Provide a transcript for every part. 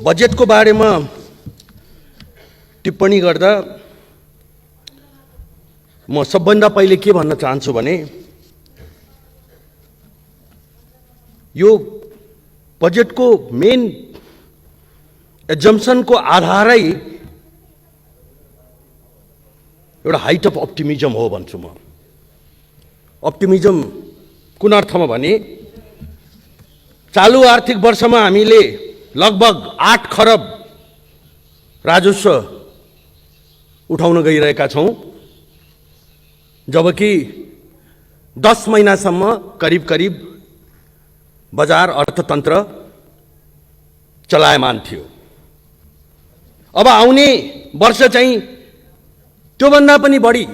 बजेटको बारेमा टिप्पणी गर्दा म सबभन्दा पहिले के भन्न चाहन्छु भने यो बजेटको मेन एजम्पसनको आधारै एउटा हाइट अफ अप्टिमिजम हो भन्छु म। अप्टिमिजम कुन अर्थमा भने चालू आर्थिक वर्षमा हामीले लगभग 8 खरब राजस्व उठाउन गइरहेका छौं, जबकि 10 महिनासम्म करिब करिब बजार अर्थतन्त्र चलायमान थियो। अब आउने वर्ष चाहिँ त्योभन्दा पनि बढी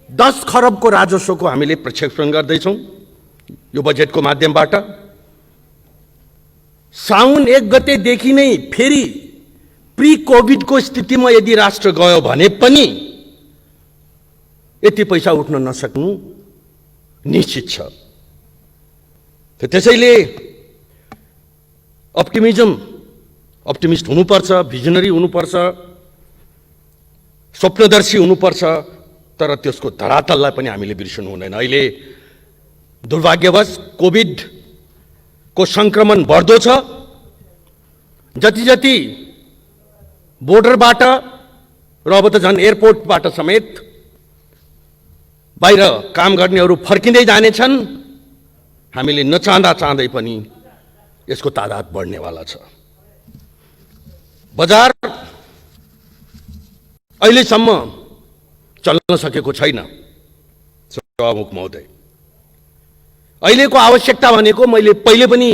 10 खरबको राजस्वको हामीले प्रक्षेपण गर्दैछौं यो बजेटको माध्यमबाट। साउन 1 गतेदेखि नै फेरि प्री कोभिडको स्थितिमा यदि राष्ट्र गयो भने पनि यति पैसा उठ्न नसक्नु निश्चित छ। त्यसैले अप्टिमिस्ट हुनुपर्छ, भिजनरी हुनुपर्छ, स्वप्नदर्शी हुनुपर्छ, तर त्यसको धरातललाई पनि हामीले बिर्सनु हुँदैन। अहिले दुर्भाग्यवश कोभिड को संक्रमण बढ्दो छ। जति जति बोर्डरबाट र अब त झन् एयरपोर्टबाट समेत बाहिर काम गर्नेहरू फर्किँदै जानेछन्, हामीले नचाहँदा चाहँदै पनि यसको तादाद बढ्नेवाला छ। बजार अहिलेसम्म चल्न सकेको छैन सभामुख महोदय। अहिलेको आवश्यकता भनेको मैले पहिले पनि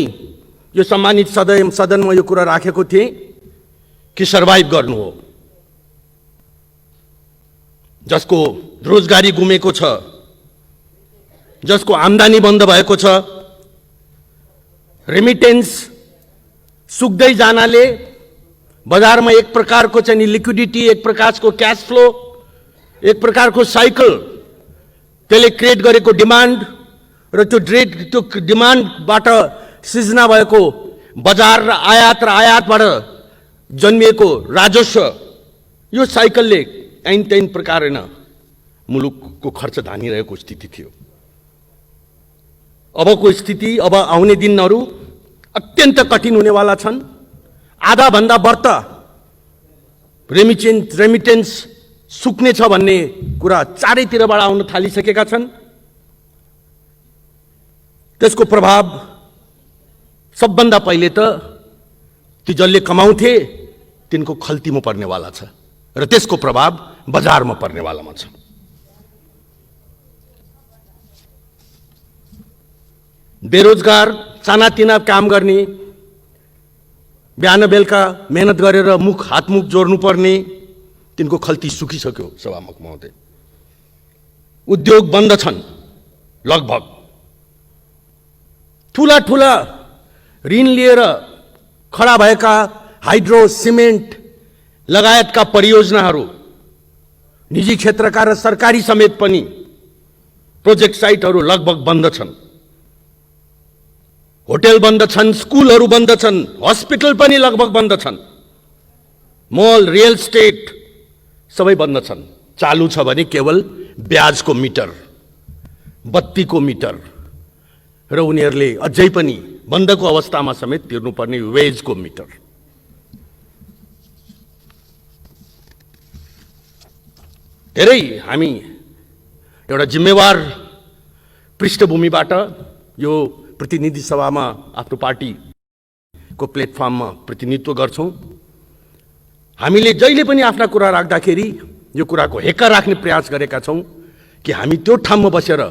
यो सम्मानित सदनमा यो कुरा राखेको थिएँ कि सर्भाइभ गर्नु हो। जसको रोजगारी गुमेको छ, जसको आम्दानी बन्द भएको छ, रेमिटेन्स सुक्दै जानाले बजारमा एक प्रकारको चाहिँ लिक्विडिटी, एक प्रकारको क्याश फ्लो, एक प्रकारको साइकल त्यसले क्रिएट गरेको डिमान्ड र त्यो डिमान्डबाट सिर्जना भएको बजार र आयातबाट जन्मिएको राजस्व, यो साइकलले ऐन प्रकारेण मुलुकको खर्च धानिरहेको स्थिति थियो। अबको स्थिति, अब आउने दिनहरू अत्यन्त कठिन हुनेवाला छन्। आधा भन्दा बढ्ता रेमिटेन्स सुक्ने छ भन्ने कुरा चारैतिरबाट आउन थालिसकेका छन्। त्यसको प्रभाव सबभन्दा पहिले त ती जसले कमाउँथे तिनको खल्तीमा पर्नेवाला छ र त्यसको प्रभाव बजारमा पर्नेवालामा छ। बेरोजगार, चानातिना काम गर्ने, बिहान बेलुका मेहनत गरेर हातमुख जोड्नु पर्ने, तिनको खल्ती सुकिसक्यो सभामुख महोदय। उद्योग बन्द छन् लगभग। ठूला ठूला ऋण लिएर खडा भएका हाइड्रो, सिमेन्ट लगायतका परियोजनाहरू निजी क्षेत्रका र सरकारी समेत पनि प्रोजेक्ट साइटहरू लगभग बन्द छन्। होटल बन्द छन्, स्कुलहरू बन्द छन्, हस्पिटल पनि लगभग बन्द छन्, मल, रियल एस्टेट सबै बन्द छन्। चालू छ भने केवल ब्याजको मिटर, बत्तीको मिटर र उनीहरूले अझै पनि बन्दको अवस्थामा समेत तिर्नुपर्ने वेजको मिटर। धेरै हामी एउटा जिम्मेवार पृष्ठभूमिबाट यो प्रतिनिधि सभामा आफ्नो पार्टीको प्लेटफर्ममा प्रतिनिधित्व गर्छौं। हामीले जहिले पनि आफ्ना कुरा राख्दाखेरि यो कुराको हेक्का राख्ने प्रयास गरेका छौं कि हामी त्यो ठाउँमा बसेर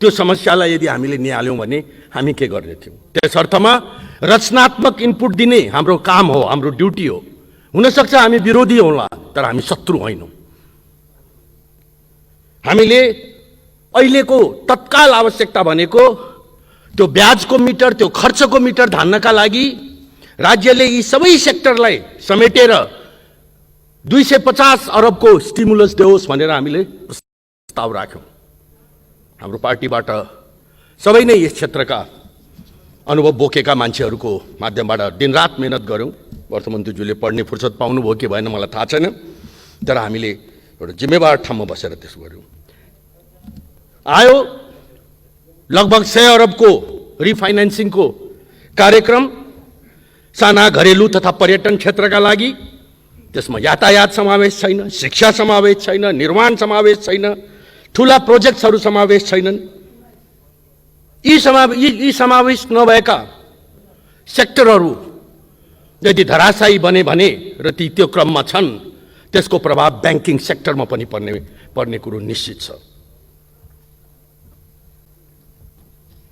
त्यो समस्यालाई यदि हामीले निहाल्यौं भने हामी के गर्ने थियौं। त्यस अर्थमा रचनात्मक इनपुट दिने हाम्रो काम हो, हाम्रो ड्युटी हो। हुन सक्छ हामी विरोधी होला, तर हामी शत्रु होइनौं। हामीले अहिलेको तत्काल आवश्यकता भनेको त्यो ब्याजको मिटर, त्यो खर्चको मिटर धान्नका लागि राज्यले यी सबै सेक्टरलाई समेटेर 250 अरबको स्टिमुलस देओस् भनेर हामीले प्रस्ताव राख्यौं। हाम्रो पार्टीबाट सबै नै यस क्षेत्रका अनुभव बोकेका मान्छेहरूको माध्यमबाट दिनरात मेहनत गर्यौं। अर्थमन्त्रीज्यूले पढ्ने फुर्सद पाउनुभयो कि भएन मलाई थाहा छैन, तर हामीले एउटा जिम्मेवार ठाउँमा बसेर त्यसो गर्यौँ। आयो लगभग 100 अरबको रिफाइनेन्सिङको कार्यक्रम साना घरेलु तथा पर्यटन क्षेत्रका लागि। त्यसमा यातायात समावेश छैन, शिक्षा समावेश छैन, निर्माण समावेश छैन, ठुला प्रोजेक्ट्सहरू समावेश छैनन्। यी समावेश नभएका सेक्टरहरू यदि धराशायी बने भने र ती त्यो क्रममा छन्, त्यसको प्रभाव ब्याङ्किङ सेक्टरमा पनि पर्ने कुरो निश्चित छ।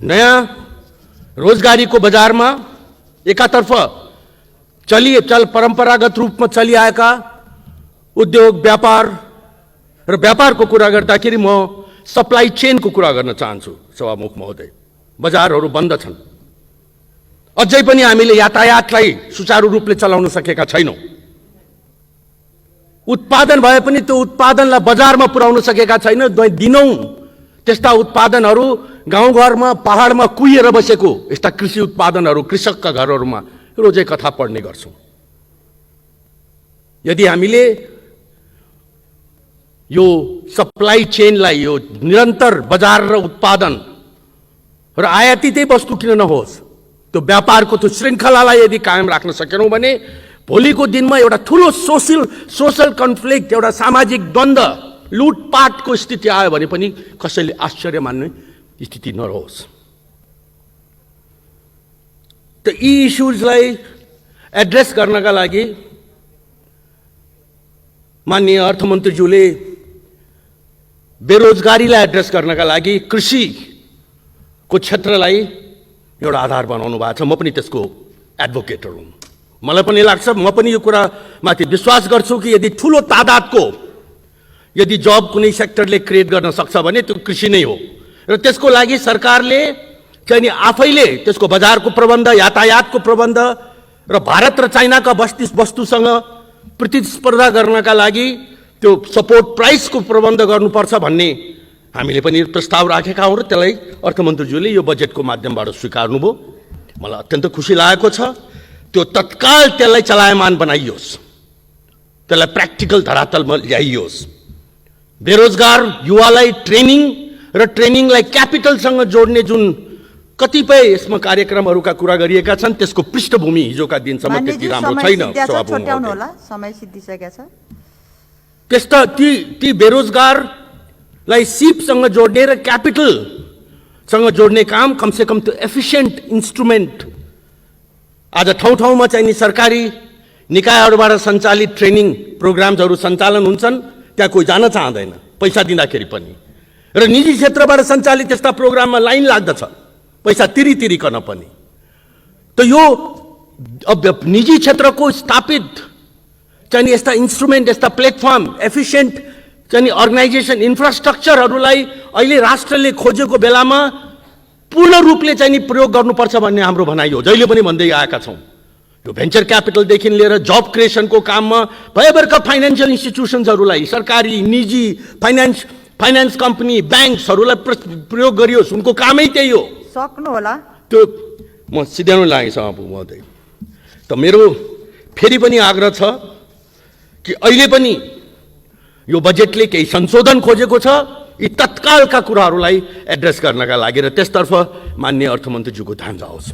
नयाँ रोजगारीको बजारमा एकातर्फ परम्परागत रूपमा चलिआएका उद्योग व्यापार र व्यापारको कुरा गर्दाखेरि म सप्लाई चेनको कुरा गर्न चाहन्छु सभामुख महोदय। बजारहरू बन्द छन्, अझै पनि हामीले यातायातलाई सुचारू रूपले चलाउन सकेका छैनौँ। उत्पादन भए पनि त्यो उत्पादनलाई बजारमा पुर्याउन सकेका छैन। दिनौं त्यस्ता उत्पादनहरू गाउँघरमा पहाडमा कुहिएर बसेको यस्ता कृषि उत्पादनहरू कृषकका घरहरूमा रोजै कथा पढ्ने गर्छौँ। यदि हामीले यो सप्लाई चेनलाई, यो निरन्तर बजार र उत्पादन र आयातितै वस्तु किन नहोस्, त्यो व्यापारको त्यो श्रृङ्खलालाई यदि कायम राख्न सकेनौँ भने भोलिको दिनमा एउटा ठुलो सोशल कन्फ्लिक्ट, एउटा सामाजिक द्वन्द्व, लुटपाटको स्थिति आयो भने पनि कसैले आश्चर्य मान्ने स्थिति नरहोस्। त यी इस्युजलाई एड्रेस गर्नका लागि माननीय अर्थमन्त्रीज्यूले बेरोजगारीलाई एड्रेस गर्नका लागि कृषिको क्षेत्रलाई एउटा आधार बनाउनु भएको छ। म पनि त्यसको एडभोकेटर हुँ। मलाई पनि लाग्छ, म पनि यो कुरामाथि विश्वास गर्छु कि यदि ठुलो तादादको यदि जब कुनै सेक्टरले क्रिएट गर्न सक्छ भने त्यो कृषि नै हो। र त्यसको लागि सरकारले चाहिँ नि आफैले त्यसको बजारको प्रबन्ध, यातायातको प्रबन्ध र भारत र चाइनाका वस्तुसँग प्रतिस्पर्धा गर्नका लागि त्यो सपोर्ट प्राइसको प्रबन्ध गर्नुपर्छ भन्ने हामीले पनि प्रस्ताव राखेका हौँ र त्यसलाई अर्थमन्त्रीज्यूले यो बजेटको माध्यमबाट स्वीकार्नुभयो। मलाई अत्यन्त खुसी लागेको छ। त्यो तत्काल त्यसलाई चलायमान बनाइयोस्, त्यसलाई प्र्याक्टिकल धरातलमा ल्याइयोस्। बेरोजगार युवालाई ट्रेनिङ र ट्रेनिङलाई क्यापिटलसँग जोड्ने जुन कतिपय यसमा कार्यक्रमहरूका कुरा गरिएका छन्, त्यसको पृष्ठभूमि हिजोका दिनसम्म त्यति राम्रो छैन। समय सिद्धिसकेको छ। त्यस्ता ती बेरोजगारलाई सिपसँग जोड्ने र क्यापिटलसँग जोड्ने काम कमसेकम त्यो एफिसिएन्ट इन्स्ट्रुमेन्ट आज ठाउँ-ठाउँमा चाहिँ नि सरकारी निकायहरूबाट सञ्चालित ट्रेनिङ प्रोग्राम्सहरू सञ्चालन हुन्छन्, त्यहाँ कोही जान चाहँदैन पैसा दिँदाखेरि पनि। र निजी क्षेत्रबाट सञ्चालित त्यस्ता प्रोग्राममा लाइन लाग्दछ पैसा तिरिकन पनि। त यो अब निजी क्षेत्रको स्थापित चाहिँ नि यस्ता इन्स्ट्रुमेन्ट, यस्ता प्लेटफर्म, एफिसिएन्ट चाहिँ नि अर्गनाइजेसन, इन्फ्रास्ट्रक्चरहरूलाई अहिले राष्ट्रले खोजेको बेलामा पूर्ण रूपले चाहिँ नि प्रयोग गर्नुपर्छ भन्ने हाम्रो भनाइ हो। जहिले पनि भन्दै आएका छौँ। यो भेन्चर क्यापिटलदेखि लिएर जब क्रिएसनको काममा भएभरका फाइनेन्सियल इन्स्टिट्युसन्सहरूलाई, सरकारी निजी फाइनेन्स कम्पनी, ब्याङ्क्सहरूलाई प्रयोग गरियोस्। उनको कामै त्यही हो। सक्नु होला त्यो म सिध्याउनु लागेँ सभामुख महोदय। त मेरो फेरि पनि आग्रह छ कि अहिले पनि यो बजेटले केही संशोधन खोजेको छ यी तत्कालका कुराहरूलाई एड्रेस गर्नका लागि, र त्यसतर्फ माननीय अर्थमन्त्रीज्यूको ध्यान जाओस्।